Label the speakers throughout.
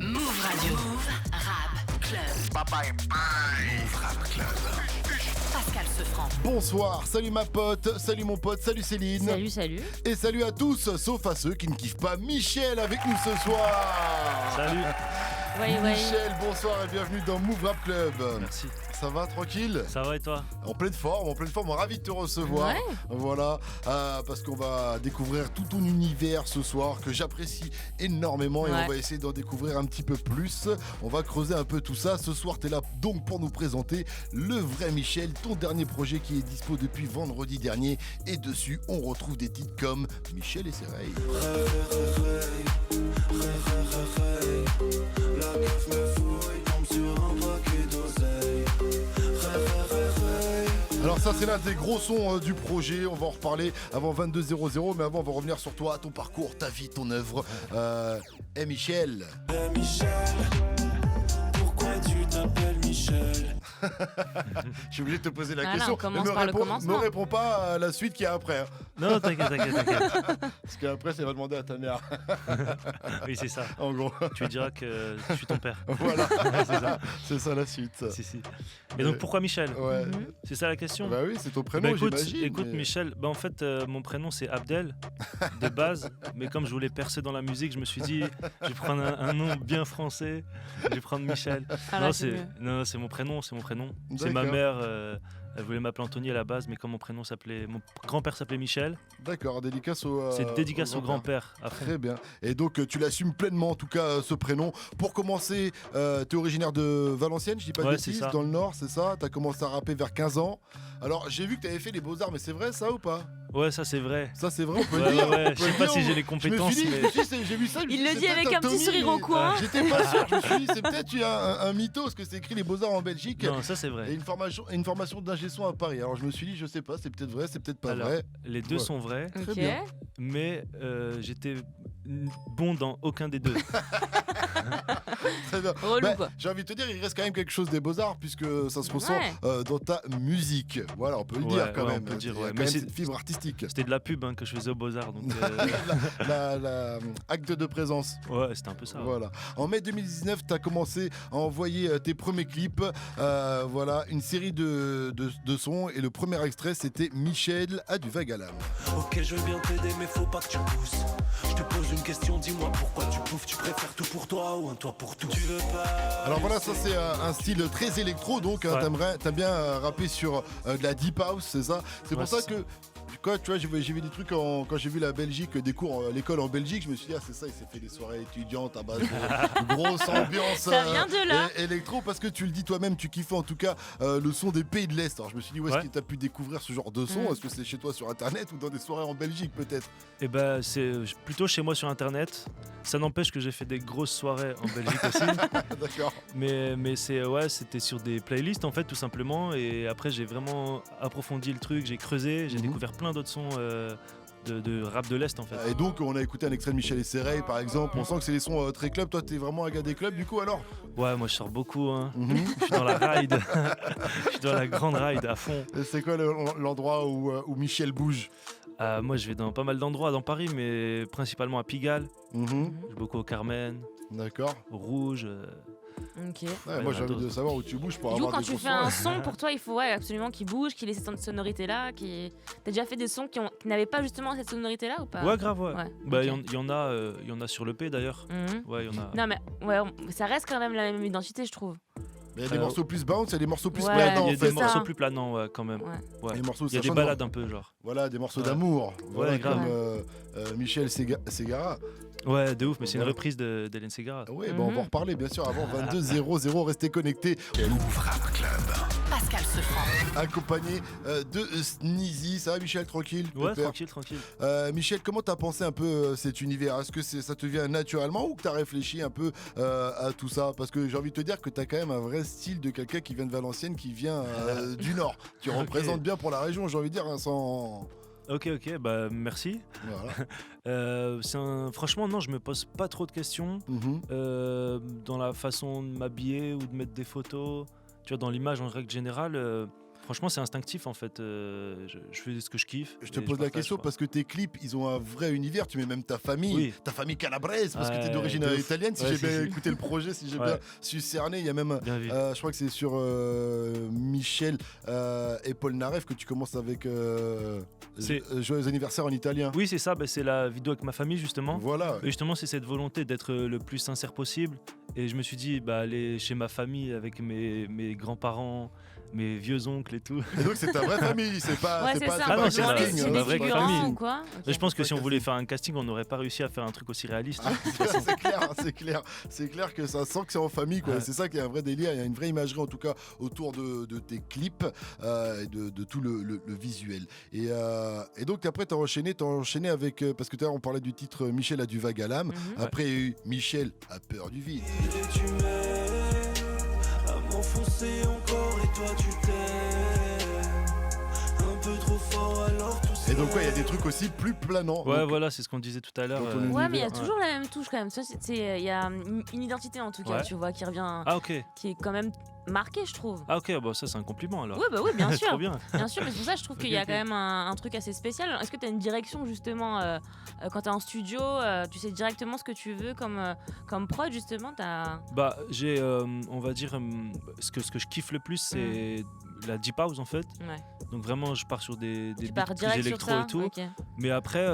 Speaker 1: Move Radio. Move Rap Club.
Speaker 2: Move Rap Club.
Speaker 1: Pascal Sefranc.
Speaker 3: Bonsoir, salut ma pote, salut mon pote, salut Céline.
Speaker 4: Salut.
Speaker 3: Et salut à tous, sauf à ceux qui ne kiffent pas Michel avec nous ce soir.
Speaker 5: Salut.
Speaker 3: Michel, bonsoir et bienvenue dans Move Rap Club.
Speaker 5: Merci.
Speaker 3: Ça va, tranquille?
Speaker 5: Ça va et toi?
Speaker 3: En pleine forme, ravi de te recevoir.
Speaker 4: Ouais.
Speaker 3: Voilà, parce qu'on va découvrir tout ton univers ce soir que j'apprécie énormément et on va essayer d'en découvrir un petit peu plus. On va creuser un peu tout ça. Ce soir, t'es là donc pour nous présenter le vrai Michel, ton dernier projet qui est dispo depuis vendredi dernier. Et dessus, on retrouve des titres comme Michel et ses règles. La keuf me fouille, tombe sur un paquet d'oseille. Alors ça c'est l'un des gros sons du projet, on va en reparler avant 22h00, mais avant on va revenir sur toi, ton parcours, ta vie, ton œuvre. Michel.
Speaker 6: Michel, pourquoi tu t'appelles Michel?
Speaker 3: Je suis obligé de te poser la
Speaker 4: Voilà,
Speaker 3: question,
Speaker 4: on commence
Speaker 3: mais
Speaker 4: par le commencement.
Speaker 3: ne réponds pas à la suite qui est après. Hein.
Speaker 5: Non, t'inquiète.
Speaker 3: Parce qu'après ça va demander à ta mère.
Speaker 5: Oui, c'est ça.
Speaker 3: En gros.
Speaker 5: Tu lui diras que je suis ton père.
Speaker 3: Voilà, c'est ça la suite.
Speaker 5: Si. Et donc pourquoi Michel?
Speaker 3: Ouais.
Speaker 5: C'est ça la question?
Speaker 3: Bah oui, c'est ton prénom, j'imagine.
Speaker 5: Écoute mais... Michel, en fait mon prénom c'est Abdel de base, mais comme je voulais percer dans la musique, je me suis dit je vais prendre un nom bien français, je vais prendre Michel. Non, c'est mon prénom. C'est ma mère, elle voulait m'appeler Anthony à la base, mais comme mon grand-père s'appelait Michel.
Speaker 3: D'accord, dédicace
Speaker 5: c'est dédicace au grand-père.
Speaker 3: Très bien. Et donc tu l'assumes pleinement, en tout cas, ce prénom. Pour commencer, t'es originaire de Valenciennes, je dis pas de bêtises, dans le Nord, c'est ça? T'as commencé à rapper vers 15 ans. Alors j'ai vu que t'avais fait les Beaux-Arts, mais c'est vrai ça ou pas?
Speaker 5: Ouais, ça c'est vrai.
Speaker 3: Ça c'est vrai, on peut le dire.
Speaker 5: Ouais. Je sais pas si j'ai les compétences.
Speaker 3: J'ai vu ça.
Speaker 4: Il le dit avec un petit sourire au coin.
Speaker 3: J'étais pas sûr. Je me suis dit, c'est peut-être un mytho, parce que c'est écrit les Beaux-Arts en Belgique.
Speaker 5: Non, ça c'est vrai.
Speaker 3: Et une formation d'ingé son à Paris. Alors je me suis dit, je sais pas, c'est peut-être vrai, c'est peut-être pas vrai.
Speaker 5: Les deux sont vrais.
Speaker 3: Très bien.
Speaker 5: Mais j'étais bon dans aucun des deux.
Speaker 3: J'ai envie de te dire, il reste quand même quelque chose des Beaux-Arts, puisque ça se ressent dans ta musique. Voilà, on peut le dire quand même.
Speaker 5: On peut dire,
Speaker 3: mais c'est une fibre artistique.
Speaker 5: C'était de la pub que je faisais aux Beaux-Arts. Donc,
Speaker 3: la acte de présence.
Speaker 5: Ouais, c'était un peu ça.
Speaker 3: Voilà. En mai 2019, tu as commencé à envoyer tes premiers clips. Voilà, une série de sons. Et le premier extrait, c'était Michel a du vague à l'âme.
Speaker 6: Ok, je veux bien t'aider, mais faut pas que tu pousses. Je te pose une question, dis-moi pourquoi tu bouffes. Tu préfères tout pour toi ou un toi pour tout? Tu veux pas?
Speaker 3: Alors voilà, ça c'est un style très électro. Donc t'aimes bien rapper sur de la deep house, c'est ça? C'est pour ça que... Quand tu vois, j'ai vu des trucs quand j'ai vu la Belgique, des cours, l'école en Belgique, je me suis dit, c'est ça, il s'est fait des soirées étudiantes à base de grosse ambiance
Speaker 4: ça vient de là.
Speaker 3: Électro, parce que tu le dis toi-même, tu kiffes en tout cas le son des pays de l'Est. Alors je me suis dit, où est-ce que tu as pu découvrir ce genre de son? Est-ce que c'est chez toi sur internet ou dans des soirées en Belgique peut-être?
Speaker 5: Eh ben, c'est plutôt chez moi sur internet. Ça n'empêche que j'ai fait des grosses soirées en Belgique aussi.
Speaker 3: D'accord.
Speaker 5: Mais c'était sur des playlists en fait, tout simplement. Et après, j'ai vraiment approfondi le truc, j'ai creusé, j'ai découvert plein d'autres sons de rap de l'Est en fait.
Speaker 3: Et donc on a écouté un extrait de Michel et ses règles par exemple, on sent que c'est des sons très club. Toi t'es vraiment un gars des clubs du coup alors?
Speaker 5: Ouais, moi je sors beaucoup Je suis dans la ride. Je suis dans la grande ride à fond.
Speaker 3: Et c'est quoi l'endroit où Michel bouge?
Speaker 5: Moi je vais dans pas mal d'endroits dans Paris, mais principalement à Pigalle. Je vais beaucoup au Carmen.
Speaker 3: D'accord.
Speaker 5: Au Rouge.
Speaker 4: Ok.
Speaker 3: Moi j'ai envie de savoir où tu bouges pour avoir
Speaker 4: quand
Speaker 3: des
Speaker 4: tu fais un son, pour toi il faut absolument qu'il bouge, qu'il ait cette sonorité là. T'as déjà fait des sons qui n'avaient pas justement cette sonorité là ou pas?
Speaker 5: Ouais, grave, ouais. Bah il y en a sur l'EP d'ailleurs. Ouais, il y en a.
Speaker 4: Non mais ça reste quand même la même identité je trouve.
Speaker 3: Il y a des morceaux plus bounce, il y a des morceaux plus
Speaker 5: planants.
Speaker 3: Il
Speaker 5: y a des morceaux plus planants, quand même.
Speaker 3: Ouais. Il
Speaker 5: y a des balades un peu, genre.
Speaker 3: Voilà, des morceaux d'amour. Voilà,
Speaker 5: grave.
Speaker 3: Comme Michel Ségara.
Speaker 5: Ouais, de ouf, mais c'est une reprise d'Hélène Ségara.
Speaker 3: Oui, on va en reparler, bien sûr, avant 22h00. Restez connectés.
Speaker 2: Move Rap Club.
Speaker 1: Pascal Sefranc.
Speaker 3: Accompagné de Sneezy. Ça va, Michel, tranquille?
Speaker 5: Ouais, tranquille.
Speaker 3: Michel, comment t'as pensé un peu cet univers? Est-ce que ça te vient naturellement ou que t'as réfléchi un peu à tout ça? Parce que j'ai envie de te dire que t'as quand même un vrai style de quelqu'un qui vient de Valenciennes, qui vient du Nord, qui représente bien pour la région, j'ai envie de dire, sans...
Speaker 5: Ok, bah merci.
Speaker 3: Voilà.
Speaker 5: Franchement, non, je me pose pas trop de questions dans la façon de m'habiller ou de mettre des photos. Tu vois, dans l'image en règle générale, Franchement, c'est instinctif en fait. Je fais ce que je kiffe.
Speaker 3: Je te pose la question parce que tes clips, ils ont un vrai univers. Tu mets même ta famille, ta famille calabraise, parce que t'es d'origine italienne. Si j'ai bien écouté le projet, si j'ai bien su cerner, il y a même, je crois que c'est sur Michel et Paul Narev que tu commences avec Joyeux anniversaire en italien.
Speaker 5: Oui, c'est ça. C'est la vidéo avec ma famille justement.
Speaker 3: Voilà.
Speaker 5: Et justement, c'est cette volonté d'être le plus sincère possible. Et je me suis dit, aller chez ma famille avec mes grands-parents, mes vieux oncles et tout.
Speaker 3: Et donc c'est ta vraie famille, c'est pas
Speaker 4: c'est
Speaker 5: ma vraie famille.
Speaker 4: Ou quoi
Speaker 5: Je pense que si on voulait faire un casting, on n'aurait pas réussi à faire un truc aussi réaliste.
Speaker 3: C'est clair que ça sent que c'est en famille, quoi. C'est ça qui est un vrai délire. Il y a une vraie imagerie en tout cas autour de tes clips et de tout le visuel. Et donc après t'as enchaîné avec parce que tout à l'heure on parlait du titre Michel a du vague à l'âme. Après il y a eu Michel a peur du vide.
Speaker 6: M'enfoncer encore et toi tu t'aimes un peu trop fort alors tout ça.
Speaker 3: Et donc il y a des trucs aussi plus planants.
Speaker 5: Ouais, voilà, c'est ce qu'on disait tout à l'heure.
Speaker 4: Ouais, mais il y a toujours la même touche quand même. Il y a une identité en tout cas, tu vois, qui revient, qui est quand même marquée, je trouve.
Speaker 5: Ah ok, ça c'est un compliment alors.
Speaker 4: Oui, bien sûr.
Speaker 5: Trop bien.
Speaker 4: Bien sûr, mais c'est pour ça que je trouve qu'il y a quand même un truc assez spécial. Est-ce que tu as une direction justement quand tu es en studio, tu sais directement ce que tu veux comme prod justement
Speaker 5: j'ai, on va dire, ce que je kiffe le plus, c'est la deep house en fait.
Speaker 4: Ouais.
Speaker 5: Donc vraiment, je pars sur des
Speaker 4: beats
Speaker 5: plus électro et tout.
Speaker 4: Okay.
Speaker 5: Mais après,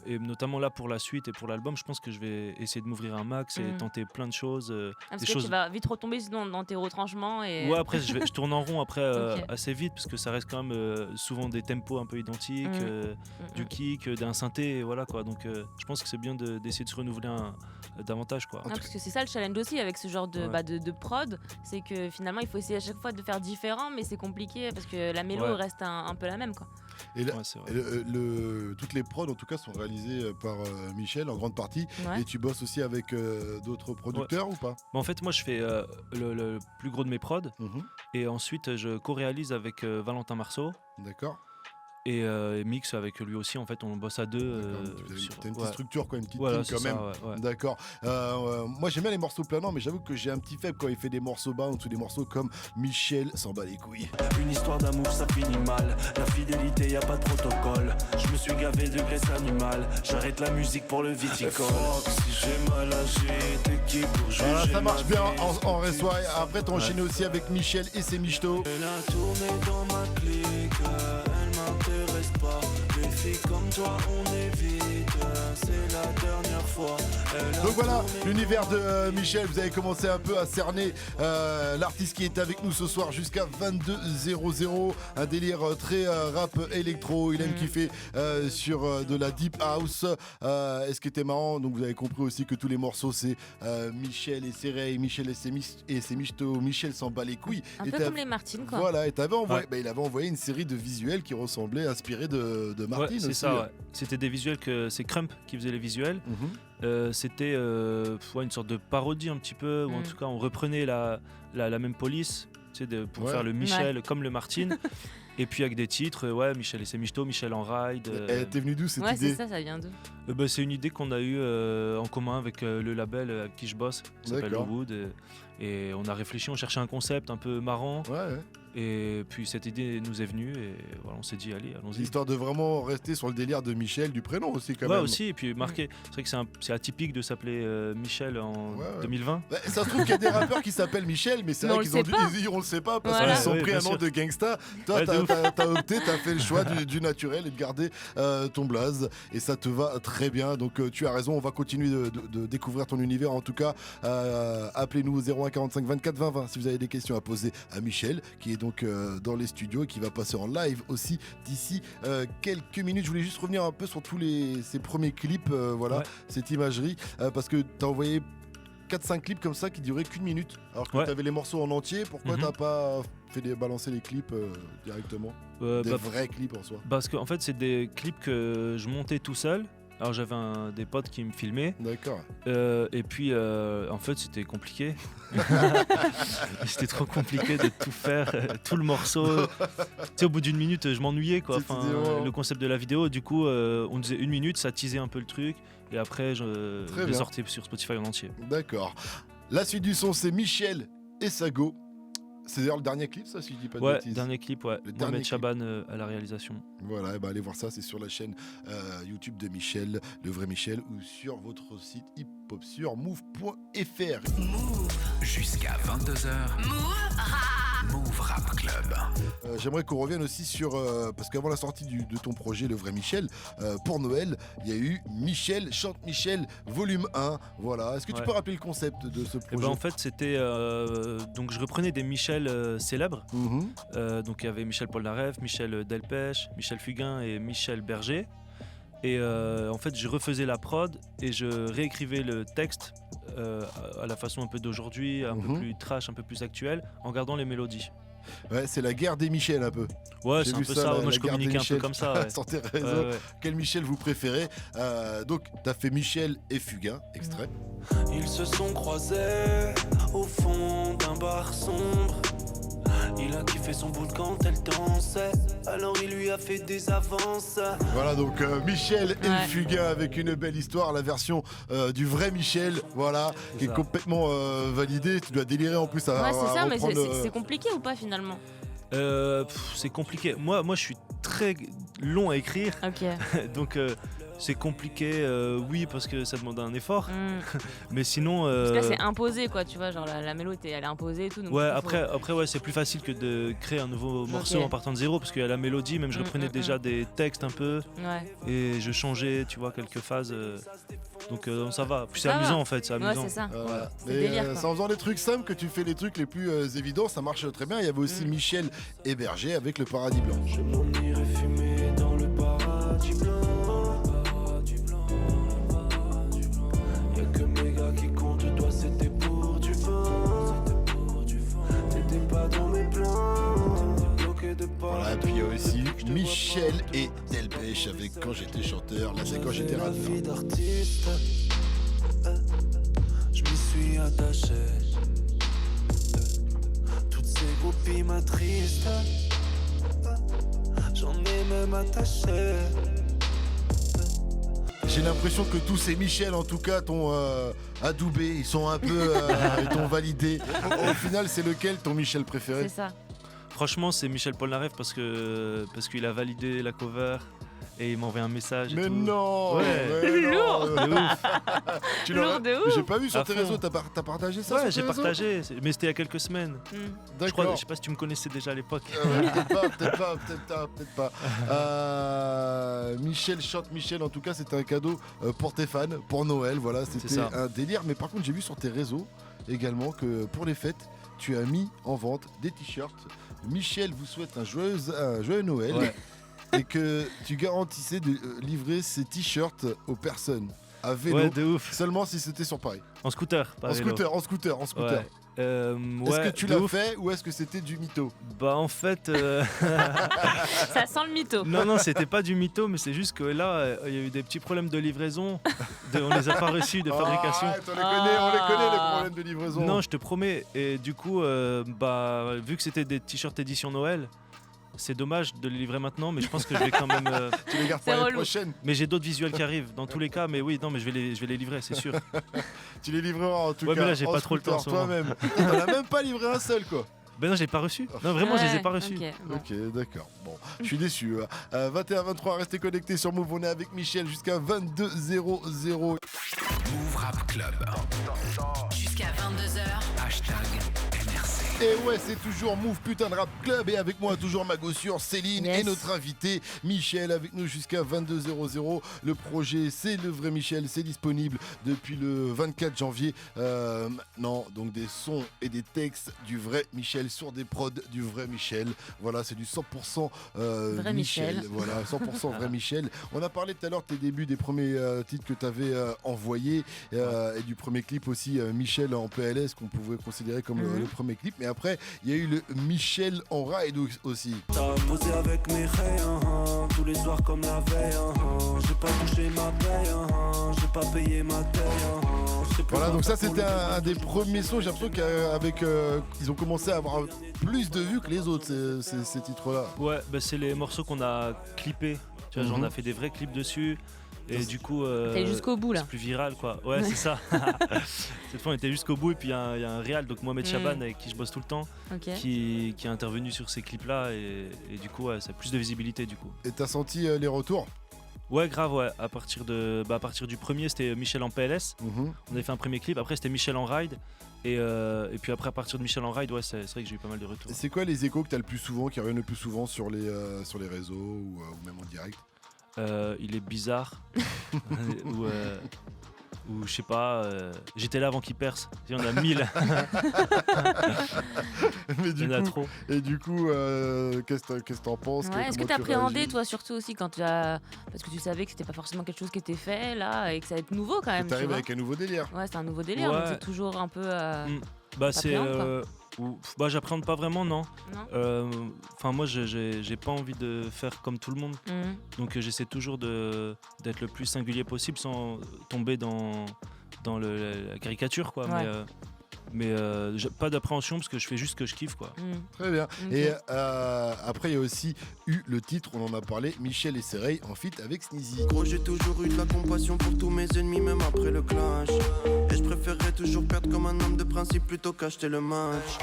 Speaker 5: et notamment là pour la suite et pour l'album, je pense que je vais essayer de m'ouvrir un max et tenter plein de choses.
Speaker 4: Parce que tu vas vite retomber sinon dans tes retranchements.
Speaker 5: Ouais, après je tourne en rond après assez vite parce que ça reste quand même souvent des tempos un peu identiques, du kick, d'un synthé, et voilà quoi. Donc je pense que c'est bien d'essayer de se renouveler davantage quoi.
Speaker 4: Parce que c'est ça le challenge aussi avec ce genre de prod, c'est que finalement il faut essayer à chaque fois de faire différent, mais c'est compliqué parce que la mélo reste un peu la même quoi.
Speaker 3: Et, toutes les prods en tout cas sont réalisées par Michel en grande partie. Et tu bosses aussi avec d'autres producteurs ou pas?
Speaker 5: En fait moi je fais le plus gros de mes prods et ensuite je co-réalise avec Valentin Marceau.
Speaker 3: D'accord.
Speaker 5: Et mix avec lui aussi, en fait on bosse à deux.
Speaker 3: T'as une petite structure quoi, une petite team quand même. D'accord. Moi j'aime bien les morceaux planants, mais j'avoue que j'ai un petit faible quand il fait des morceaux bounce ou des morceaux comme Michel s'en bat les couilles.
Speaker 6: Une histoire d'amour ça finit mal, la fidélité y a pas de protocole. Je me suis gavé de graisse animale, j'arrête la musique pour le viticole. Si j'ai mal agi, t'es qui pour juger?
Speaker 3: Voilà, ça marche bien en reçoit. Après t'as enchaîné aussi avec Michel et ses michtos.
Speaker 6: Elle a tourné dans ma clique, m'intéresse pas. Les filles comme toi on évite, c'est la dernière fois.
Speaker 3: Donc voilà, l'univers de Michel, vous avez commencé un peu à cerner l'artiste qui est avec nous ce soir jusqu'à 22h00. Un délire très rap électro, il aime kiffer sur de la deep house. Et ce qui était marrant, donc vous avez compris aussi que tous les morceaux c'est Michel et ses Ray, Michel et ses michtos, Michel s'en bat les couilles.
Speaker 4: Un peu comme les Martines quoi.
Speaker 3: Voilà, et t'avais envoyé, il avait envoyé une série de visuels qui ressemblaient, inspirés de Martine
Speaker 5: c'est
Speaker 3: aussi.
Speaker 5: Ça, C'était des visuels c'est Crump qui faisait les visuels. C'était une sorte de parodie un petit peu, ou en tout cas on reprenait la même police pour faire le Michel comme le Martine. Et puis avec des titres, Michel et ses michtos, Michel en ride.
Speaker 3: T'es venu d'où cette idée?
Speaker 4: C'est ça vient d'où?
Speaker 5: C'est une idée qu'on a eue en commun avec le label avec qui je bosse, qui s'appelle Wood. Et on a réfléchi, on cherchait un concept un peu marrant. Et puis cette idée nous est venue et voilà, on s'est dit allez, allons-y.
Speaker 3: Histoire de vraiment rester sur le délire de Michel, du prénom aussi quand même.
Speaker 5: Ouais aussi, et puis marqué. C'est vrai que c'est atypique de s'appeler Michel en 2020.
Speaker 3: Ça se trouve qu'il y a des rappeurs qui s'appellent Michel, mais c'est vrai qu'ils on le sait pas parce qu'ils ont pris un nom de gangsta. Toi t'as opté, t'as fait le choix du naturel et de garder ton blaze et ça te va très bien. Donc tu as raison, on va continuer de découvrir ton univers. En tout cas, appelez-nous au 01 45 24 20 20 si vous avez des questions à poser à Michel qui est donc dans les studios et qui va passer en live aussi d'ici quelques minutes. Je voulais juste revenir un peu sur tous ces premiers clips, cette imagerie, parce que t'as envoyé 4-5 clips comme ça qui duraient qu'une minute, alors que t'avais les morceaux en entier. Pourquoi t'as pas fait balancer les clips directement, des vrais clips en soi?
Speaker 5: Parce qu'en fait c'est des clips que je montais tout seul. Alors j'avais des potes qui me filmaient.
Speaker 3: D'accord.
Speaker 5: Et puis en fait c'était compliqué. C'était trop compliqué de tout faire, tout le morceau. Au bout d'une minute je m'ennuyais quoi. Le concept de la vidéo, du coup on disait 1 minute, ça teasait un peu le truc. Et après je le sortais sur Spotify en entier.
Speaker 3: D'accord. La suite du son c'est Michel et Sago. C'est d'ailleurs le dernier clip, ça, si je dis pas de
Speaker 5: Ouais,
Speaker 3: bêtises.
Speaker 5: dernier clip, ouais.
Speaker 3: Le dernier
Speaker 5: Mohamed
Speaker 3: clip.
Speaker 5: Chaban à la réalisation.
Speaker 3: Voilà, allez voir ça, c'est sur la chaîne YouTube de Michel, le vrai Michel, ou sur votre site hip-hop sur move.fr.
Speaker 2: Jusqu'à 22h. Move Rap Club.
Speaker 3: J'aimerais qu'on revienne aussi sur, parce qu'avant la sortie de ton projet, le vrai Michel, pour Noël, il y a eu Michel chante Michel, volume 1. Voilà, est-ce que tu peux rappeler le concept de ce projet?
Speaker 5: En fait, c'était. Donc, je reprenais des Michel célèbres. Donc, il y avait Michel Polnareff, Michel Delpech, Michel Fugain et Michel Berger. Et en fait, je refaisais la prod et je réécrivais le texte à la façon un peu d'aujourd'hui, un peu plus trash, un peu plus actuel, en gardant les mélodies.
Speaker 3: Ouais, c'est la guerre des Michel un peu.
Speaker 5: Ouais,
Speaker 3: J'ai
Speaker 5: c'est un
Speaker 3: vu
Speaker 5: peu
Speaker 3: ça,
Speaker 5: ça.
Speaker 3: la
Speaker 5: Moi, je
Speaker 3: guerre des
Speaker 5: communiquais un
Speaker 3: Michel
Speaker 5: peu comme ça. Ouais.
Speaker 3: sur tes réseaux.
Speaker 5: Ouais.
Speaker 3: Quel Michel vous préférez? Donc, t'as fait Michel et Fugain, extrait.
Speaker 6: Ils se sont croisés au fond d'un bar sombre. Il a kiffé son boule quand elle dansait, alors il lui a fait des avances.
Speaker 3: Voilà, donc Michel et Fugain avec une belle histoire, la version du vrai Michel, voilà, qui est complètement validée. Tu dois délirer en plus à
Speaker 4: Ouais, c'est ça, mais
Speaker 3: reprendre,
Speaker 4: c'est compliqué ou pas finalement?
Speaker 5: C'est compliqué. Moi, je suis très long à écrire.
Speaker 4: Ok.
Speaker 5: Donc, c'est compliqué, oui, parce que ça demande un effort. Mais sinon.
Speaker 4: Parce que là, c'est imposé, quoi, tu vois, genre la mélodie, elle est imposée et tout. Donc
Speaker 5: ouais, après ouais, c'est plus facile que de créer un nouveau morceau en partant de zéro, parce qu'il y a la mélodie, même je reprenais déjà des textes un peu.
Speaker 4: Ouais.
Speaker 5: Et je changeais, tu vois, quelques phases. Donc ça va. Puis c'est
Speaker 4: Ça
Speaker 5: amusant
Speaker 4: va.
Speaker 5: en fait, c'est amusant.
Speaker 4: Ouais, c'est ça.
Speaker 3: Mais
Speaker 4: délire, quoi.
Speaker 3: c'est en faisant des trucs simples que tu fais les trucs les plus évidents, ça marche très bien. Il y avait aussi Michel Héberger avec le Paradis Blanc.
Speaker 6: Je m'en irai fumer dans le paradis blanc. Y'a que mes gars qui comptent, toi c'était pour du vent. T'étais pas dans mes plans. Bloqué de pas.
Speaker 3: Voilà, et puis il y a aussi Michel et Delpech avec Quand j'étais chanteur. Là, c'est Quand j'étais
Speaker 6: la
Speaker 3: radin.
Speaker 6: vie d'artiste. Je m'y suis attaché. Toutes ces groupies m'attristent. J'en ai même attaché.
Speaker 3: J'ai l'impression que tous ces Michel, en tout cas, t'ont adoubé, ils sont un peu, ils t'ont validé. Au final, c'est lequel ton Michel préféré?
Speaker 4: C'est ça.
Speaker 5: Franchement, c'est Michel Polnareff parce qu'il a validé la cover et il m'a envoyé un message.
Speaker 3: Mais
Speaker 5: et tout.
Speaker 3: non,
Speaker 5: Ouais.
Speaker 4: Lourd.
Speaker 5: De ouf.
Speaker 3: Tu l'aurais-
Speaker 4: Lourd de ouf.
Speaker 3: J'ai pas vu sur
Speaker 5: À
Speaker 3: tes
Speaker 5: fond.
Speaker 3: réseaux, t'as partagé ça
Speaker 5: Ouais,
Speaker 3: sur
Speaker 5: j'ai
Speaker 3: tes réseaux?
Speaker 5: partagé, mais c'était il y a quelques semaines. Je
Speaker 3: D'accord.
Speaker 5: sais pas si tu me connaissais déjà à l'époque.
Speaker 3: Peut-être pas. Michel chante Michel, en tout cas, c'était un cadeau pour tes fans, pour Noël. Voilà, c'était
Speaker 5: ça.
Speaker 3: un délire. Mais par contre, j'ai vu sur tes réseaux également que pour les fêtes, tu as mis en vente des t-shirts. Michel vous souhaite un joyeux Noël.
Speaker 5: Ouais.
Speaker 3: Et que tu garantissais de livrer ces t-shirts aux personnes à vélo.
Speaker 5: Ouais, de ouf.
Speaker 3: Seulement si c'était sur Paris.
Speaker 5: En scooter, pas
Speaker 3: En
Speaker 5: vélo.
Speaker 3: scooter.
Speaker 5: Ouais.
Speaker 3: Est-ce que tu
Speaker 5: de
Speaker 3: l'as
Speaker 5: ouf.
Speaker 3: fait ou est-ce que c'était du mytho?
Speaker 5: Bah en fait,
Speaker 4: Ça sent le mytho.
Speaker 5: non, c'était pas du mytho, mais c'est juste que là, il y a eu des petits problèmes de livraison. On les a pas reçus de fabrication.
Speaker 3: Arrête, on les connaît les problèmes de livraison.
Speaker 5: Non, je te promets. Et du coup, vu que c'était des t-shirts édition Noël, c'est dommage de les livrer maintenant, mais je pense que je vais quand même.
Speaker 3: Tu les gardes
Speaker 4: C'est
Speaker 3: pour l'année
Speaker 4: relou.
Speaker 3: prochaine.
Speaker 5: Mais j'ai d'autres visuels qui arrivent. Dans tous les cas, mais oui, non, mais je vais les livrer, c'est sûr.
Speaker 3: Tu les livreras en tout
Speaker 5: Ouais,
Speaker 3: cas.
Speaker 5: mais là, j'ai
Speaker 3: en
Speaker 5: pas trop le temps en
Speaker 3: scooter,
Speaker 5: ce moment.
Speaker 3: toi-même. T'en as même pas livré un seul quoi.
Speaker 5: Ben non, je l'ai pas reçu. Non, vraiment, je les ai pas reçus.
Speaker 4: Ok, bon.
Speaker 3: Ok, d'accord. Bon, je suis déçu. 21-23, restez connectés sur Move. On est avec Michel jusqu'à 22h00.
Speaker 2: Move Rap Club.
Speaker 1: Jusqu'à 22h.
Speaker 2: Hashtag MRC.
Speaker 3: Et ouais, c'est toujours Move Putain de Rap Club. Et avec moi, toujours ma gossure Céline
Speaker 4: Yes.
Speaker 3: et notre invité Michel avec nous jusqu'à 22h00. Le projet, c'est le vrai Michel. C'est disponible depuis le 24 janvier. Maintenant, donc des sons et des textes du vrai Michel sur des prods du vrai Michel. Voilà, c'est du 100%
Speaker 4: Vrai Michel.
Speaker 3: Voilà, 100% vrai Michel. On a parlé tout à l'heure de tes débuts, des premiers titres que tu avais envoyés et du premier clip aussi, Michel en PLS, qu'on pouvait considérer comme le premier clip. Mais après, il y a eu le Michel en ride aussi.
Speaker 6: T'as posé avec mes rayons, tous les soirs comme la veille. J'ai pas touché ma paye, j'ai pas payé ma taille.
Speaker 3: Voilà, donc ça c'était un des premiers sons. J'ai l'impression qu'avec ils ont commencé à avoir plus de vues que les autres, ces titres-là.
Speaker 5: Ouais, bah c'est les morceaux qu'on a clippés. Tu vois, genre, on a fait des vrais clips dessus. Et du coup,
Speaker 4: t'es jusqu'au bout là.
Speaker 5: c'est plus viral quoi. Ouais, c'est ça. Cette fois, on était jusqu'au bout et puis il y a un réal, donc Mohamed Chaban, avec qui je bosse tout le temps, qui est intervenu sur ces clips-là et du coup, ça a plus de visibilité du coup.
Speaker 3: Et t'as senti les retours?
Speaker 5: Ouais, grave, ouais. À partir du premier, c'était Michel en PLS. On avait fait un premier clip. Après, c'était Michel en ride. Et puis après, à partir de Michel en ride, ouais, c'est vrai que j'ai eu pas mal de retours.
Speaker 3: Et c'est quoi les échos que t'as le plus souvent, qui reviennent le plus souvent sur les réseaux ou même en direct?
Speaker 5: Il est bizarre. ou je sais pas, j'étais là avant qu'il perce. Il y en a 1000.
Speaker 3: Mais
Speaker 5: il y en a trop.
Speaker 3: Et du coup, qu'est-ce que t'en penses?
Speaker 4: Est-ce que t'as appréhendé toi surtout aussi parce que tu savais que c'était pas forcément quelque chose qui était fait là et que ça va être nouveau quand même.
Speaker 3: T'arrives avec un nouveau délire.
Speaker 4: Ouais, c'est un nouveau délire, donc c'est toujours un peu.
Speaker 5: J'appréhende pas vraiment, non. Moi, j'ai pas envie de faire comme tout le monde. Donc j'essaie toujours d'être le plus singulier possible sans tomber dans la caricature, quoi. Mais pas d'appréhension parce que je fais juste ce que je kiffe, quoi.
Speaker 3: Très bien. Et après il y a aussi eu le titre, on en a parlé, Michel et Sereil en feat avec Sneezy.
Speaker 7: Gros, j'ai toujours eu de la compassion pour tous mes ennemis, même après le clash. Et je préférerais toujours perdre comme un homme de principe plutôt qu'acheter le match.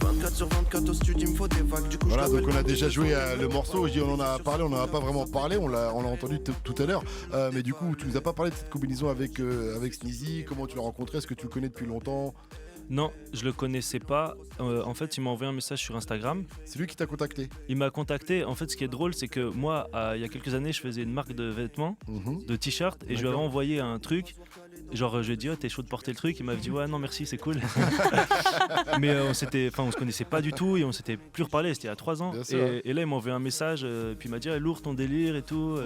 Speaker 7: 24/24 au studio, il me faut des vagues. Du coup,
Speaker 3: voilà, donc on a déjà joué le morceau. Je dis, on en a parlé, on n'en a pas vraiment parlé, on l'a entendu tout à l'heure. Mais du coup, tu nous as pas parlé de cette combinaison avec Sneezy. Comment tu l'as rencontré? Est-ce que tu le connais depuis longtemps?
Speaker 5: Non, je le connaissais pas. En fait, il m'a envoyé un message sur Instagram.
Speaker 3: C'est lui qui t'a contacté?
Speaker 5: Il m'a contacté. En fait, ce qui est drôle, c'est que moi, il y a quelques années, je faisais une marque de vêtements, de t-shirts, et je lui avais envoyé un truc. Genre, je lui ai dit, oh, t'es chaud de porter le truc? Il m'avait dit, ouais, non, merci, c'est cool. Mais on se connaissait pas du tout et on s'était plus reparlé. C'était il y a 3 ans. Et là, il m'a envoyé un message, puis il m'a dit, lourd ton délire et tout.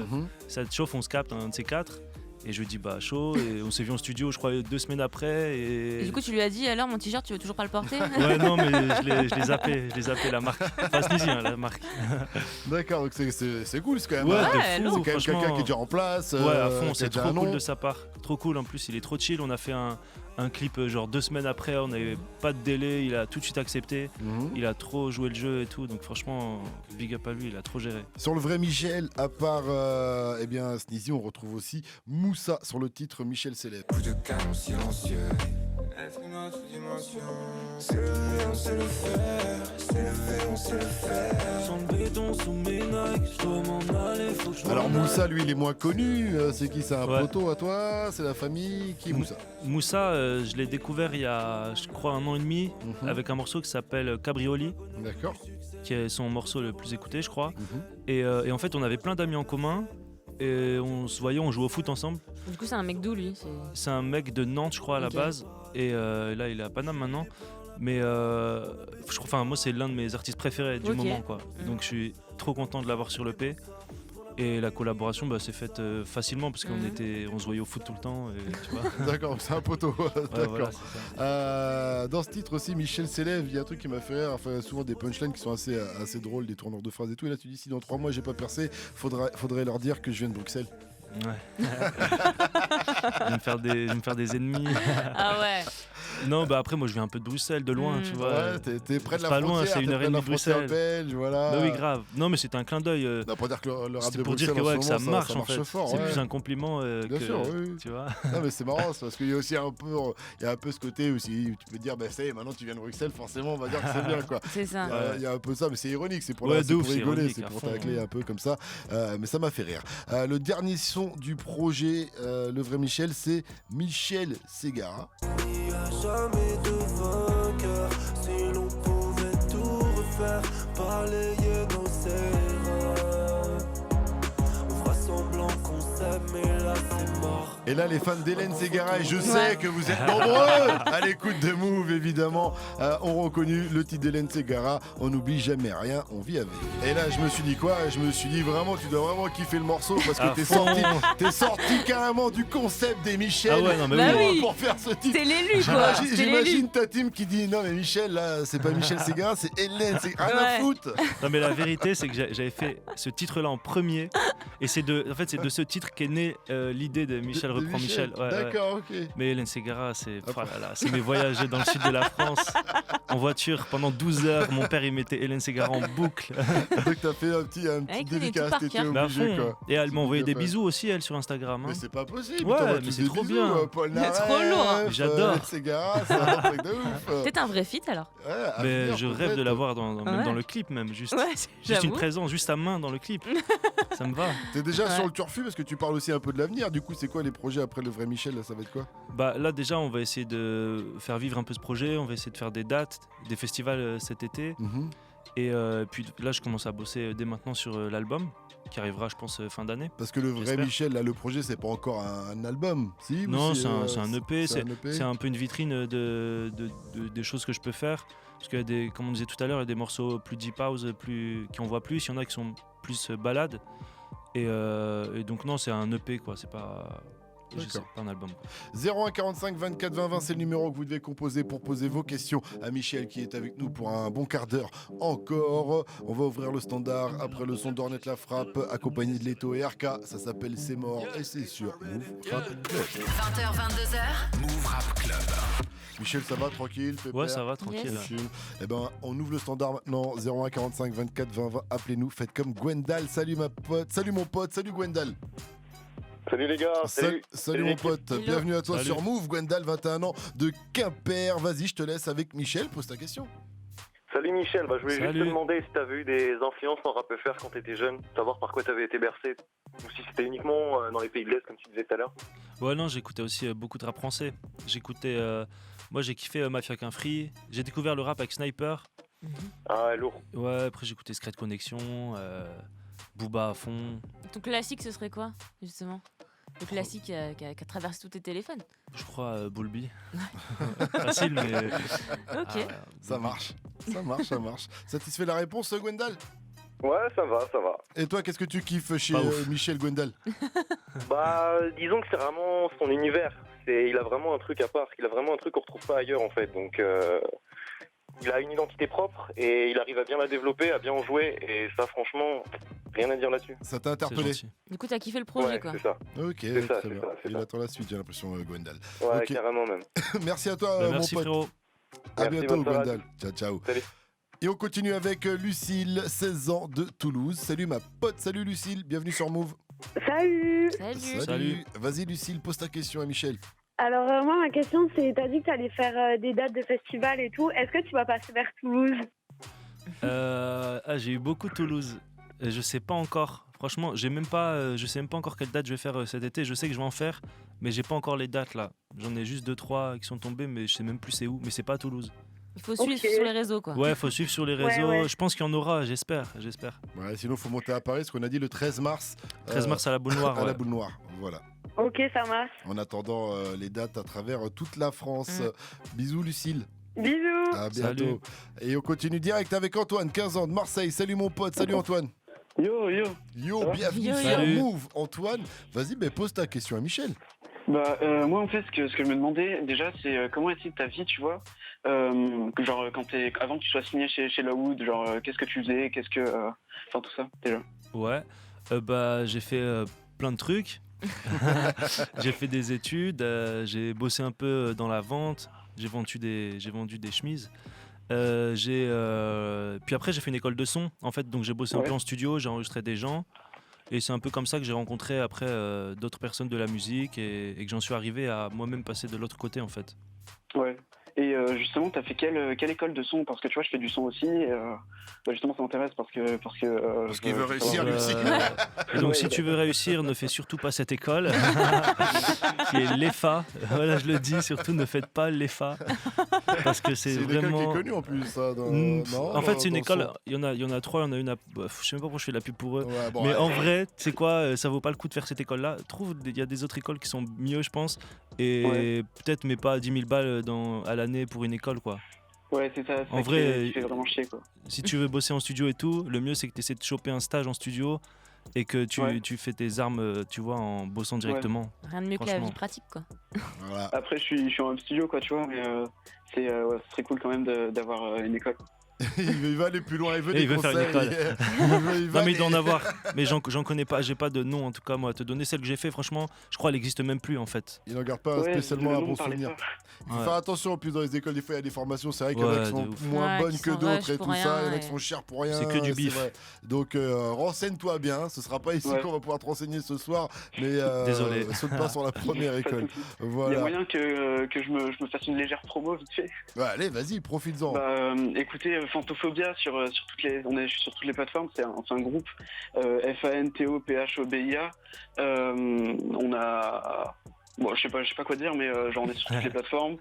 Speaker 5: Ça te chauffe, on se capte, un de ces 4. Et je lui ai dit bah chaud, et on s'est vu en studio je crois 2 semaines après et du
Speaker 4: coup tu lui as dit alors mon t-shirt tu veux toujours pas le porter?
Speaker 5: Ouais non mais je l'ai zappé la marque, enfin Sneezy la marque.
Speaker 3: D'accord, donc c'est cool, c'est quand même,
Speaker 5: c'est
Speaker 3: quand même quelqu'un qui est déjà en place.
Speaker 5: Ouais à fond, c'est trop cool de sa part, trop cool, en plus il est trop chill. On a fait un clip genre 2 semaines après, on n'avait pas de délai, il a tout de suite accepté, il a trop joué le jeu et tout, donc franchement big up à lui, il a trop géré.
Speaker 3: Sur le vrai Michel, à part Sneezy, on retrouve aussi Moussa sur le titre Michel s'élève.
Speaker 8: Coup de canon silencieux, être une autre dimension. S'élever, on sait le faire, s'élever, on sait le faire.
Speaker 6: Sans le béton sous mes Nike, je dois m'en aller, faut que je m'en
Speaker 3: Alors
Speaker 6: aille.
Speaker 3: Moussa, lui, il est moins connu. C'est qui? C'est un poteau à toi? C'est la famille? Qui est Moussa?
Speaker 5: Moussa, je l'ai découvert il y a, je crois, 1 an et demi, avec un morceau qui s'appelle Cabrioli.
Speaker 3: D'accord.
Speaker 5: Qui est son morceau le plus écouté, je crois. Et en fait, on avait plein d'amis en commun. Et on se voyait, on jouait au foot ensemble.
Speaker 4: Du coup, c'est un mec d'où lui?
Speaker 5: C'est un mec de Nantes, je crois, à la base. Et là, il est à Paname maintenant. Mais je crois, moi, c'est l'un de mes artistes préférés du moment, quoi. Donc, je suis trop content de l'avoir sur l'EP. Et la collaboration s'est faite facilement parce qu'on se voyait au foot tout le temps. Et, tu vois.
Speaker 3: D'accord, c'est un poteau. D'accord.
Speaker 5: Voilà,
Speaker 3: dans ce titre aussi, Michel s'élève. Il y a un truc qui m'a fait rire. Enfin, souvent des punchlines qui sont assez drôles, des tourneurs de phrases et tout. Et là, tu dis si dans 3 mois j'ai pas percé, faudrait leur dire que je viens de Bruxelles.
Speaker 5: Ouais. Je vais me faire des ennemis.
Speaker 4: Ah ouais.
Speaker 5: Non, après moi je viens un peu de Bruxelles, de loin, tu vois.
Speaker 3: Ouais, t'es près de la frontière.
Speaker 5: Pas loin, c'est 1h30 de Bruxelles.
Speaker 3: Belge, voilà.
Speaker 5: Bah oui, grave. Non, mais c'était un clin d'œil.
Speaker 3: Non, pour dire que le rap
Speaker 5: c'est
Speaker 3: de
Speaker 5: pour dire
Speaker 3: Bruxelles,
Speaker 5: que ça marche
Speaker 3: ça
Speaker 5: en fait.
Speaker 3: fort,
Speaker 5: c'est plus un compliment
Speaker 3: bien
Speaker 5: que.
Speaker 3: Sûr, oui.
Speaker 5: Tu vois.
Speaker 3: Non, mais c'est marrant, c'est parce qu'il y a aussi un peu ce côté où tu peux dire, ça y est, maintenant tu viens de Bruxelles, forcément on va dire que c'est bien, quoi.
Speaker 4: C'est ça.
Speaker 3: Il y a un peu ça, mais c'est ironique, c'est pour rigoler, c'est pour tacler un peu comme ça. Mais ça m'a fait rire. Le dernier son du projet, le vrai Michel, c'est Michel Ségara.
Speaker 7: Il n'y a jamais de vainqueur. Si l'on pouvait tout refaire, balayer nos erreurs. On fera semblant qu'on s'aime, mais là c'est mort.
Speaker 3: Et là, les fans d'Hélène Ségara, et je sais que vous êtes nombreux à l'écoute de Move, évidemment, ont reconnu le titre d'Hélène Ségara. On n'oublie jamais rien, on vit avec. Et là, je me suis dit quoi? Je me suis dit vraiment, tu dois vraiment kiffer le morceau parce que t'es sorti carrément du concept des Michel.
Speaker 5: Ah ouais, non, mais
Speaker 3: pour faire ce titre.
Speaker 4: C'est l'élu, quoi.
Speaker 3: J'imagine ta team qui dit non, mais Michel, là, c'est pas Michel Ségara, c'est Hélène Ségara. Rien à foutre.
Speaker 5: Non, mais la vérité, c'est que j'avais fait ce titre-là en premier. Et c'est de ce titre qu'est née l'idée de Michel reprend Michel. Ouais,
Speaker 3: D'accord,
Speaker 5: ouais.
Speaker 3: ok.
Speaker 5: Mais Hélène Ségara, c'est c'est mes voyages dans le sud de la France en voiture pendant 12 heures. Mon père, il mettait Hélène Ségara en boucle.
Speaker 3: Donc t'as fait un petit dédicace, t'étais obligé quoi.
Speaker 5: Et elle m'a envoyé des bisous aussi, elle, sur Instagram.
Speaker 3: Mais c'est pas possible.
Speaker 5: Ouais, mais c'est trop bien.
Speaker 3: Paul
Speaker 4: C'est trop lourd.
Speaker 5: J'adore.
Speaker 3: Ségara, c'est un truc de ouf.
Speaker 4: Peut-être un vrai feat alors.
Speaker 3: Ouais,
Speaker 5: mais je rêve de la voir même dans le clip même, juste une présence, juste ta main dans le clip. Ça me va.
Speaker 3: T'es déjà sur le turfu parce que tu parles aussi un peu de l'avenir. Du coup, c'est quoi les projets après le vrai Michel là, ça va être quoi?
Speaker 5: Bah là déjà, on va essayer de faire vivre un peu ce projet. On va essayer de faire des dates, des festivals cet été. Et puis là, je commence à bosser dès maintenant sur l'album qui arrivera, je pense, fin d'année.
Speaker 3: Parce que le vrai Michel, là, le projet, c'est pas encore un album, si?
Speaker 5: Non, c'est un EP. C'est un peu une vitrine des choses que je peux faire. Parce qu'il y a des, comme on disait tout à l'heure, il y a des morceaux plus deep house, qui on voit plus. Il y en a qui sont plus balades. Et donc non, c'est un EP, quoi. C'est pas... C'est pas un album.
Speaker 3: 01 45 24 20 20, c'est le numéro que vous devez composer pour poser vos questions à Michel qui est avec nous pour un bon quart d'heure encore. On va ouvrir le standard après le son d'Ornette La Frappe accompagné de Leto et RK. Ça s'appelle C'est mort et c'est sur Move Rap Club.
Speaker 1: 20h, 22h.
Speaker 2: Move Rap Club.
Speaker 3: Michel, ça va tranquille? Pépère?
Speaker 5: Ouais, ça va tranquille.
Speaker 3: Yes. Eh ben, on ouvre le standard maintenant. 01 45 24 20 20. Appelez-nous. Faites comme Gwendal. Salut ma pote. Salut mon pote. Salut Gwendal.
Speaker 9: Salut les gars,
Speaker 3: salut mon pote, bienvenue à toi
Speaker 5: Salut.
Speaker 3: sur Move. Gwendal, 21 ans de Quimper. Vas-y, je te laisse avec Michel, pose ta question.
Speaker 9: Salut Michel, je voulais juste te demander si t'avais eu des influences en rap FR quand t'étais jeune, savoir par quoi t'avais été bercé, ou si c'était uniquement dans les pays de l'Est comme tu disais tout à l'heure.
Speaker 5: Ouais, non, j'écoutais aussi beaucoup de rap français. J'écoutais, moi j'ai kiffé Mafia qu'un Free. J'ai découvert le rap avec Sniper.
Speaker 9: Ah, lourd.
Speaker 5: Ouais, après j'écoutais Secret Connection, Booba à fond.
Speaker 4: Ton classique, ce serait quoi, justement? Le classique qui a traversé tous tes téléphones.
Speaker 5: Je crois Bulby. Facile, mais...
Speaker 4: Ok.
Speaker 3: Ça marche. Satisfait de la réponse, Gwendal?
Speaker 9: Ouais, ça va.
Speaker 3: Et toi, qu'est-ce que tu kiffes chez Michel Gwendal?
Speaker 9: Disons que c'est vraiment son univers. Il a vraiment un truc à part, il a vraiment un truc qu'on retrouve pas ailleurs en fait. Donc il a une identité propre et il arrive à bien la développer, à bien en jouer. Et ça, franchement, rien à dire là-dessus.
Speaker 3: Ça t'a interpellé?
Speaker 4: Du coup, t'as kiffé le projet,
Speaker 9: ouais,
Speaker 4: quoi.
Speaker 9: c'est ça.
Speaker 3: Ok, très bien. Il attend la suite, j'ai l'impression, Gwendal.
Speaker 9: Ouais,
Speaker 3: okay.
Speaker 9: Carrément même.
Speaker 3: Merci à toi,
Speaker 5: merci,
Speaker 3: mon pote.
Speaker 5: Frérot.
Speaker 3: À
Speaker 9: merci,
Speaker 3: bientôt, Gwendal. Ciao.
Speaker 9: Salut.
Speaker 3: Et on continue avec Lucille, 16 ans de Toulouse. Salut ma pote, salut Lucille, bienvenue sur Move.
Speaker 4: Salut.
Speaker 3: Vas-y Lucille, pose ta question à Michel.
Speaker 10: Alors moi ma question c'est, t'as dit que t'allais faire des dates de festival et tout, est-ce que tu vas passer vers Toulouse?
Speaker 5: J'ai eu beaucoup de Toulouse. Je sais pas encore. Franchement, je sais même pas encore quelle date je vais faire cet été. Je sais que je vais en faire, mais j'ai pas encore les dates là. J'en ai juste 2-3 qui sont tombées, mais je sais même plus c'est où. Mais c'est pas à Toulouse.
Speaker 4: Il faut suivre sur les réseaux, quoi.
Speaker 5: Ouais, faut suivre sur les réseaux.
Speaker 10: Ouais.
Speaker 5: Je pense qu'il y en aura, j'espère.
Speaker 3: Ouais, sinon faut monter à Paris, ce qu'on a dit le 13 mars.
Speaker 5: 13 mars à la Boule Noire.
Speaker 3: À la Boule Noire, voilà.
Speaker 10: Ok, ça marche.
Speaker 3: En attendant les dates à travers toute la France. Bisous Lucille.
Speaker 10: Bisous.
Speaker 3: À bientôt.
Speaker 5: Salut.
Speaker 3: Et on continue direct avec Antoine, 15 ans de Marseille. Salut mon pote, salut Antoine.
Speaker 9: Yo.
Speaker 3: Bienvenue sur
Speaker 5: Salut.
Speaker 3: Move. Antoine, vas-y, pose ta question à Michel.
Speaker 11: Moi en fait ce que je me demandais déjà c'est comment est-il ta vie, tu vois, genre avant que tu sois signé chez Lawood, genre qu'est-ce que tu faisais, enfin tout ça déjà.
Speaker 5: Ouais, j'ai fait plein de trucs. J'ai fait des études, j'ai bossé un peu dans la vente, j'ai vendu des chemises. Puis après j'ai fait une école de son en fait, donc j'ai bossé un peu en studio, j'ai enregistré des gens. Et c'est un peu comme ça que j'ai rencontré après d'autres personnes de la musique et que j'en suis arrivé à moi-même passer de l'autre côté en fait.
Speaker 11: Ouais. Et justement, t'as fait quelle école de son? Parce que tu vois, je fais du son aussi. Et, justement, ça m'intéresse parce
Speaker 3: qu'il veut réussir lui aussi.
Speaker 5: Et donc, si tu veux réussir, ne fais surtout pas cette école, qui est l'EFA. Voilà, je le dis, surtout ne faites pas l'EFA, parce que c'est vraiment.
Speaker 3: Une école qui est connue en plus, ça.
Speaker 5: En fait, c'est une école. Il y en a 3. Il y en a une. Je sais même pas pourquoi je fais de la pub pour eux. Ouais, bon, mais en vrai, tu sais quoi, ça vaut pas le coup de faire cette école-là. Il y a des autres écoles qui sont mieux, je pense. Et peut-être, mais pas 10 000 balles à l'année pour une école, quoi.
Speaker 11: Ouais, c'est ça.
Speaker 5: En vrai,
Speaker 11: fait vraiment chier, quoi.
Speaker 5: Si tu veux bosser en studio et tout, le mieux c'est que tu essaies de choper un stage en studio et que tu fais tes armes, tu vois, en bossant directement.
Speaker 4: Rien de mieux que la vie pratique, quoi.
Speaker 3: Voilà.
Speaker 11: Après, je suis en studio, quoi, tu vois, mais ce serait cool quand même d'avoir une école.
Speaker 3: Il va aller plus loin, il veut
Speaker 5: Et
Speaker 3: des
Speaker 5: il veut faire une
Speaker 3: conseils.
Speaker 5: école. Non mais il doit en avoir. Mais j'en connais pas, j'ai pas de nom en tout cas moi à te donner. Celle que j'ai fait franchement, je crois elle existe même plus en fait.
Speaker 3: Il n'en garde pas spécialement un bon souvenir. Il faut faire attention en plus dans les écoles, des fois il y a des formations, c'est vrai qu'il y en a qui sont moins bonnes que d'autres et tout ça, il y en a qui sont chers pour rien.
Speaker 5: C'est que du bif.
Speaker 3: Vrai. Donc renseigne-toi bien, ce sera pas ici qu'on va pouvoir te renseigner ce soir, mais
Speaker 5: désolé.
Speaker 3: Saute pas sur la première école. Voilà.
Speaker 11: Il y a moyen que je me fasse une légère promo vite fait.
Speaker 3: Bah, allez, vas-y, profites-en.
Speaker 11: Écoutez, Fantophobia sur toutes les, sur toutes les plateformes, c'est un groupe FANTOPHOBIA. On a bon, je sais pas quoi dire, mais genre on est sur toutes les plateformes.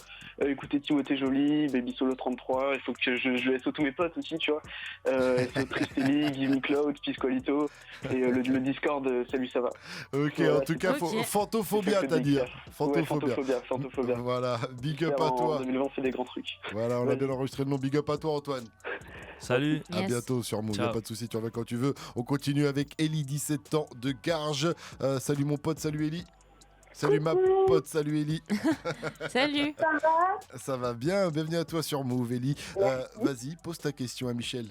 Speaker 11: Écoutez Timothée Joly, Baby Solo 33, il faut que je laisse tous mes potes aussi, tu vois. SO Tristelli, Give Me Cloud, Piscolito et le Discord, salut ça va.
Speaker 3: Ok, voilà, en tout cas, Fantophobia t'as dit.
Speaker 11: Fantophobia.
Speaker 3: Voilà, big up à toi.
Speaker 11: En 2020, c'est des grands trucs.
Speaker 3: Voilà, on a bien enregistré le nom. Big up à toi, Antoine.
Speaker 5: Salut.
Speaker 3: À bientôt sur Move, y'a pas de soucis, tu reviens quand tu veux. On continue avec Ellie, 17 ans, de Garges. Salut mon pote, salut Ellie. Salut ma pote, salut Ellie.
Speaker 4: Salut.
Speaker 10: Ça va?
Speaker 3: Ça va bien, bienvenue à toi sur Move, Ellie. Vas-y, pose ta question à Michel.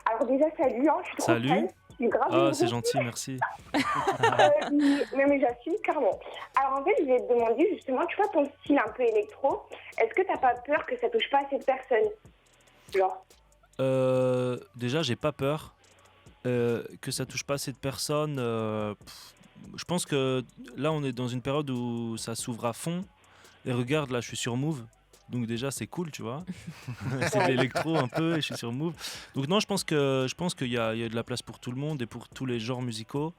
Speaker 10: Alors déjà, salut, je suis trop fan.
Speaker 5: Ah, c'est gentil, merci.
Speaker 10: mais j'assume clairement. Alors en fait, je vais te demander justement, tu vois ton style un peu électro, est-ce que t'as pas peur que ça touche pas assez de personnes? Genre
Speaker 5: déjà, j'ai pas peur que ça touche pas assez de personnes. Je pense que là, on est dans une période où ça s'ouvre à fond. Et regarde, là, je suis sur Move. Donc déjà, c'est cool, tu vois. C'est de l'électro un peu et je suis sur Move. Donc non, je pense qu'il y a de la place pour tout le monde et pour tous les genres musicaux.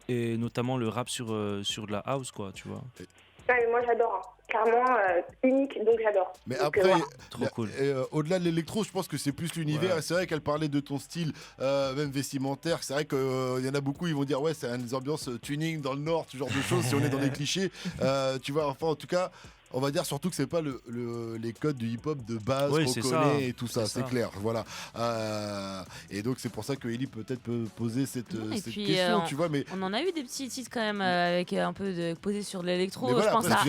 Speaker 5: Et notamment le rap sur de la house, quoi, tu vois.
Speaker 10: Ouais, mais moi, j'adore. Clairement unique, donc j'adore.
Speaker 3: Mais
Speaker 10: donc,
Speaker 3: après,
Speaker 5: trop cool.
Speaker 3: Au-delà de l'électro, je pense que c'est plus l'univers. Ouais. C'est vrai qu'elle parlait de ton style, même vestimentaire. C'est vrai qu'il y en a beaucoup, ils vont dire ouais, c'est des ambiances tuning dans le Nord, ce genre de choses. Si on est dans les clichés, tu vois. Enfin, en tout cas. On va dire surtout que c'est pas les codes du hip-hop de base qu'on connaît et tout ça, c'est clair. Voilà. Et donc c'est pour ça que Ellie peut-être peut poser cette question, tu vois. Mais
Speaker 4: on en a eu des petits titres quand même avec un peu de posé sur de l'électro.
Speaker 3: Voilà,
Speaker 4: je pense à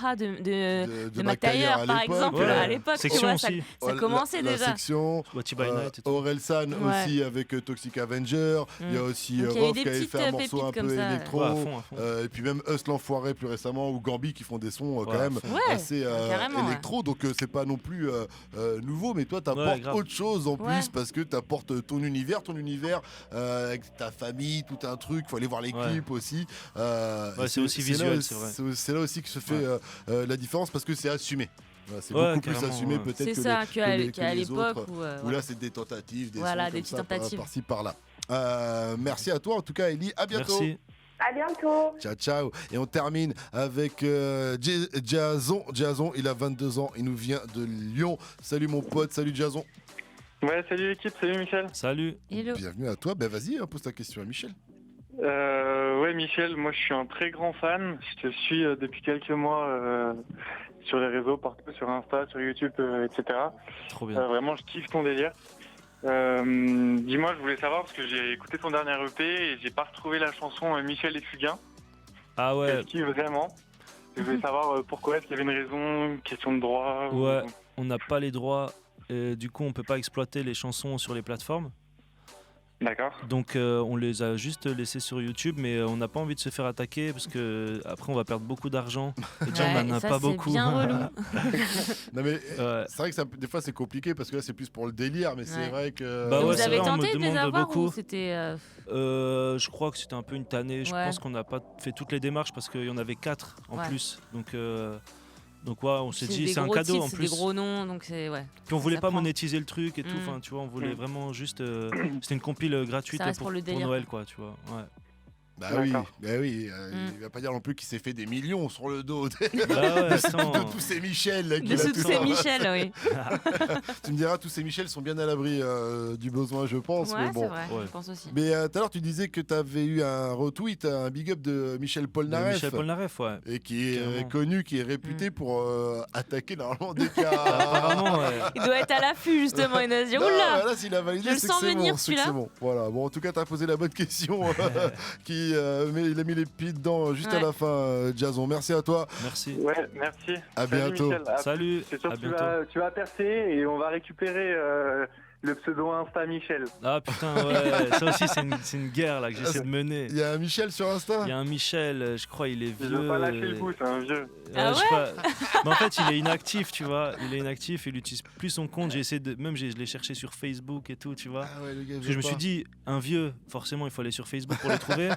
Speaker 4: Ha de Mac Taylor par exemple à l'époque. Tu vois, ça commençait déjà.
Speaker 3: La section, Orelsan aussi avec Toxic Avenger. Il y a aussi Rof qui avait fait un morceau un peu électro. Et puis même Us l'Enfoiré plus récemment ou Gambi qui font des sons quand même. Assez électro, donc c'est pas non plus nouveau, mais toi t'apportes autre chose en plus parce que t'apportes ton univers avec ta famille, tout un truc, faut aller voir les clips aussi.
Speaker 5: C'est aussi visuel, c'est vrai.
Speaker 3: C'est là aussi que se fait la différence parce que c'est assumé. C'est beaucoup plus assumé peut-être
Speaker 4: qu'à l'époque
Speaker 3: où là c'est des tentatives, des
Speaker 4: petites tentatives
Speaker 3: par-ci par-là. Merci à toi en tout cas Ellie, à bientôt.
Speaker 5: Merci.
Speaker 10: À bientôt.
Speaker 3: Ciao, ciao. Et on termine avec Jason. Jason, il a 22 ans. Il nous vient de Lyon. Salut mon pote. Salut Jason.
Speaker 12: Ouais, salut l'équipe. Salut Michel.
Speaker 5: Salut.
Speaker 4: Hello.
Speaker 3: Bienvenue à toi. Ben vas-y, pose ta question à Michel.
Speaker 12: Ouais, Michel, moi je suis un très grand fan. Je te suis depuis quelques mois sur les réseaux, partout, sur Insta, sur YouTube, etc.
Speaker 5: Trop bien.
Speaker 12: Vraiment, je kiffe ton délire. Dis-moi, je voulais savoir parce que j'ai écouté ton dernier EP et j'ai pas retrouvé la chanson Michel et Fugain.
Speaker 5: Ah ouais.
Speaker 12: Je kiffe vraiment. Je voulais savoir pourquoi, est-ce qu'il y avait une raison, une question de droit
Speaker 5: Ouais, on n'a pas les droits, du coup on peut pas exploiter les chansons sur les plateformes.
Speaker 12: D'accord.
Speaker 5: Donc on les a juste laissés sur YouTube, mais on n'a pas envie de se faire attaquer parce que après on va perdre beaucoup d'argent. Et déjà on n'en a pas beaucoup.
Speaker 4: C'est bien relou.
Speaker 3: Non mais c'est vrai que des fois c'est compliqué parce que là c'est plus pour le délire, mais c'est vrai que.
Speaker 5: Bah ouais,
Speaker 4: vous avez tenté
Speaker 5: de
Speaker 4: les avoir
Speaker 5: beaucoup.
Speaker 4: Ou c'était
Speaker 5: je crois que c'était un peu une tannée. Je pense qu'on n'a pas fait toutes les démarches parce qu'il y en avait 4 en plus. Donc ouais, on s'est dit c'est un cadeau en plus.
Speaker 4: C'est des gros noms, donc c'est
Speaker 5: Puis on voulait pas monétiser le truc et tout. Enfin, tu vois, on voulait vraiment juste. C'était une compile gratuite pour Noël, quoi, tu vois. Ouais.
Speaker 3: Bah oui, il va pas dire non plus qu'il s'est fait des millions sur le dos
Speaker 5: de
Speaker 3: tous ces Michel.
Speaker 4: De tous ces Michel, oui.
Speaker 3: Tu me diras, tous ces Michel sont bien à l'abri du besoin, je pense.
Speaker 4: Ouais,
Speaker 3: mais bon.
Speaker 4: c'est vrai, je pense aussi.
Speaker 3: Mais tout à l'heure, tu disais que tu avais eu un retweet, un big up de Michel Polnareff.
Speaker 5: Michel Polnareff, ouais.
Speaker 3: Et qui est connu, qui est réputé pour attaquer normalement des cas.
Speaker 5: Apparemment, ouais.
Speaker 4: Il doit être à l'affût justement, il doit se dire
Speaker 3: Non,
Speaker 4: oula.
Speaker 3: là, s'il a validé,
Speaker 4: Je le
Speaker 3: c'est
Speaker 4: sens
Speaker 3: que c'est
Speaker 4: venir,
Speaker 3: bon, c'est que
Speaker 4: celui-là.
Speaker 3: c'est bon. Voilà. Bon, en tout cas, t'as posé la bonne question. Mais il a mis les pieds dedans juste à la fin, Jason. Merci à toi.
Speaker 5: Merci.
Speaker 12: Ouais, merci.
Speaker 3: À
Speaker 12: Salut,
Speaker 3: bientôt.
Speaker 12: Michel.
Speaker 5: Salut.
Speaker 12: C'est sûr
Speaker 5: À
Speaker 12: que tu
Speaker 5: bientôt.
Speaker 12: tu vas percer et on va récupérer le pseudo Insta Michel.
Speaker 5: Ah putain, ouais, ça aussi c'est une guerre là que j'essaie de mener.
Speaker 3: Il y a un Michel sur Insta.
Speaker 5: Il y a un Michel, je crois, il est
Speaker 12: Il
Speaker 5: vieux.
Speaker 12: veut pas lâcher le coup, c'est un vieux.
Speaker 4: Ah
Speaker 5: je
Speaker 4: ouais
Speaker 5: crois- Mais en fait, il est inactif, tu vois. Il est inactif, il utilise plus son compte. J'ai essayé de, même je l'ai cherché sur Facebook et tout, tu vois.
Speaker 3: Ah ouais, le gars,
Speaker 5: Parce que je me suis dit, un vieux, forcément, il faut aller sur Facebook pour le trouver.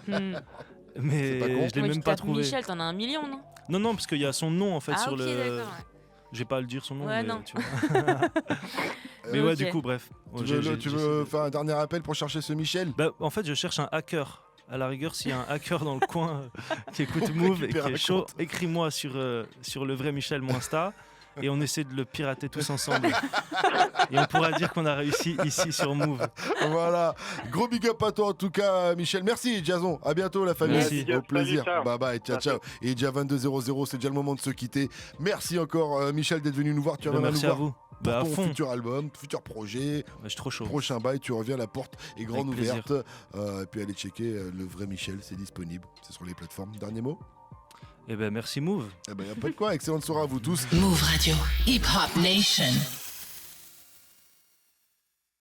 Speaker 5: Mais
Speaker 3: pas con.
Speaker 5: je l'ai
Speaker 4: Ouais,
Speaker 5: même
Speaker 4: tu
Speaker 5: pas
Speaker 4: tapes
Speaker 5: trouvé.
Speaker 4: Michel, t'en as 1 million, non?
Speaker 5: Non, non, parce qu'il y a son nom en fait
Speaker 4: Ah,
Speaker 5: sur
Speaker 4: ok,
Speaker 5: le.
Speaker 4: d'accord, ouais.
Speaker 5: Je vais pas le dire son nom,
Speaker 4: Ouais,
Speaker 5: mais
Speaker 4: non.
Speaker 5: tu vois. Mais ouais,
Speaker 4: Ok.
Speaker 5: du coup, bref.
Speaker 3: Tu veux faire un dernier appel pour chercher ce Michel?
Speaker 5: Bah, en fait, je cherche un hacker. À la rigueur, s'il y a un hacker dans le coin qui écoute Move et qui
Speaker 3: récupère
Speaker 5: est
Speaker 3: un
Speaker 5: chaud,
Speaker 3: compte.
Speaker 5: écris-moi sur le vrai Michel mon Insta et on essaie de le pirater tous ensemble. Et on pourra dire qu'on a réussi ici sur Move.
Speaker 3: Voilà. Gros big up à toi en tout cas, Michel. Merci, Jason. À bientôt, la famille.
Speaker 5: Merci.
Speaker 3: Au plaisir.
Speaker 12: Salut, ciao.
Speaker 3: Bye bye. Ciao, ciao. Et il est déjà 22h00. C'est déjà le moment de se quitter. Merci encore, Michel, d'être venu nous voir. Tu
Speaker 5: Bah,
Speaker 3: reviens nous
Speaker 5: merci à
Speaker 3: voir
Speaker 5: vous.
Speaker 3: pour
Speaker 5: Bah, à
Speaker 3: ton
Speaker 5: fond.
Speaker 3: futur album, futur projet.
Speaker 5: Bah, je suis trop chaud.
Speaker 3: Prochain bail, tu reviens, la porte est grande
Speaker 5: Avec plaisir.
Speaker 3: ouverte. Et puis allez checker le vrai Michel, c'est disponible. C'est sur les plateformes. Dernier mot?
Speaker 5: Et ben merci Move.
Speaker 3: Eh ben, y a pas de quoi. Excellente soirée à vous tous.
Speaker 1: Move Radio. Hip Hop Nation.